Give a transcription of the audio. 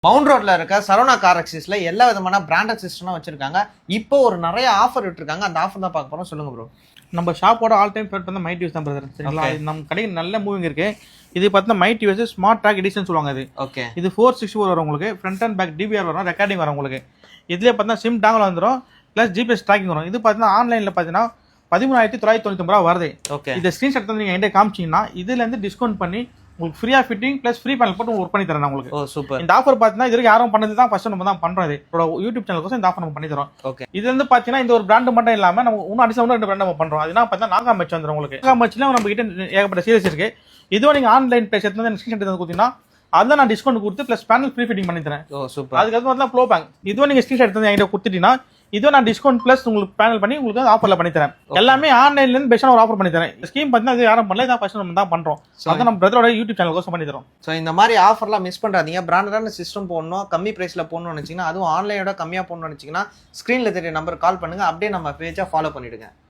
Mount ரோட்ல இருக்க Saravana car எக்ஸிஸ்ல எல்லா விதமான பிராண்டட் சிஸ்டமும் வச்சிருக்காங்க. இப்போ ஒரு நிறைய ஆஃபர் விட்டுருக்காங்க. அந்த ஆஃபர் தான் பார்க்க போறோம். சொல்லுங்க ப்ரோ. நம்ம ஷாப்போட ஆல் டைம் ஃபேவரட் வந்து மை டிவிஸ் தான் பிரதர். சரிங்களா, நம்ம கடையில் நல்ல மூவிங் இருக்கு. இது பார்த்தா my TVS smart track edition சொல்லுவாங்க. இது ஓகே. இது 464 வரும் உங்களுக்கு. ஃப்ரண்ட் அண்ட் பேக் டிபிஆர் வரும், ரெக்கார்டிங் வரும் உங்களுக்கு. இதுலேயே பார்த்தா சிம் டாங்கல் வந்துடும், ப்ளஸ் ஜிபிஎஸ் ட்ராக்கிங் வரும். இது பார்த்தீங்கன்னா ஆன்லைனில் பார்த்தீங்கன்னா 13,999 ரூபா வருது. ஓகே. இந்த ஸ்க்ரீன்ஷாட் வந்து நீங்கள் என்கிட்ட காமிச்சிங்கன்னா இதுலேருந்து டிஸ்கவுண்ட் பண்ணி உங்களுக்கு ஃப்ரீயா ஃபிட்டிங் ப்ளஸ் ஃப்ரீ பேனல் போட்டு ஒர்க் பண்ணி தரேன் உங்களுக்கு. ஓ சூப்பர். இந்த ஆஃபர் பார்த்தீங்கன்னா இது யாரும் பண்ணது தான் ஃபர்ஸ்ட் நம்ம தான் பண்றோம். இது யூடியூப் சேனல் கோசம் இந்த ஆஃபர் நம்ம பண்ணி தரோம். ஓகே. இது வந்து பார்த்தீங்கன்னா இந்த ஒரு பிராண்ட் மட்டும் இல்லாம நம்ம இன்னும் அடிஷனல் 2 பிராண்ட் நம்ம பண்றோம். அதுனா பார்த்தா நாகா மச் வந்துரும் உங்களுக்கு. நாகா மச்ல நம்ம கிட்ட ஏகப்பட்ட சீரிஸ் இருக்கு. இதுவும் நீங்க ஆன்லைன் பேஜ் எடுத்து வந்து ஸ்கிரீன்ஷாட் எடுத்து கொடுத்தீங்கன்னா அதில் நான் டிஸ்கவுண்ட் கொடுத்து ப்ளஸ் பேனல் ஃப்ரீ ஃபிட்டிங் பண்ணி தரேன். ஓ சூப்பர். அதுக்கு வந்து ப்ளோ பேங்க் இதுவும் நீங்க ஸ்கிரீன்ஷாட் எடுத்து என்கிட்ட கொடுத்துட்டீங்கன்னா இதுவும் நான் டிஸ்கவுண்ட் பிளஸ் உங்களுக்கு பேனல் பண்ணி உங்களுக்கு ஆஃபர்ல பண்ணி தரேன். எல்லாமே ஆன்லைன்ல இருந்து பெஸ்ட்டான ஒரு ஆஃபர் பண்ணி தரேன். ஸ்கீம் பார்த்தீங்கன்னா அது யாரும் பண்ணல, இதான் ஃபர்ஸ்ட் நம்ம தான் பண்றோம். அதான் நம்ம பிரதரோட யூடியூப் சேனல் கோசம் பண்ணி தரோம். ஸோ இந்த மாதிரி ஆஃபர்லாம் மிஸ் பண்றாதீங்க. பிராண்டடான சிஸ்டம் போடணும், கம்மி பிரைஸ்ல போடணும்னு நினைச்சீங்கன்னா, அதுவும் ஆன்லைனோட கம்மியா போடணும்னு நினைச்சீங்கன்னா ஸ்கிரீன்ல தெரிய நம்பர் கால் பண்ணுங்க. அப்படியே நம்ம பேஜை ஃபாலோ பண்ணிடுங்க.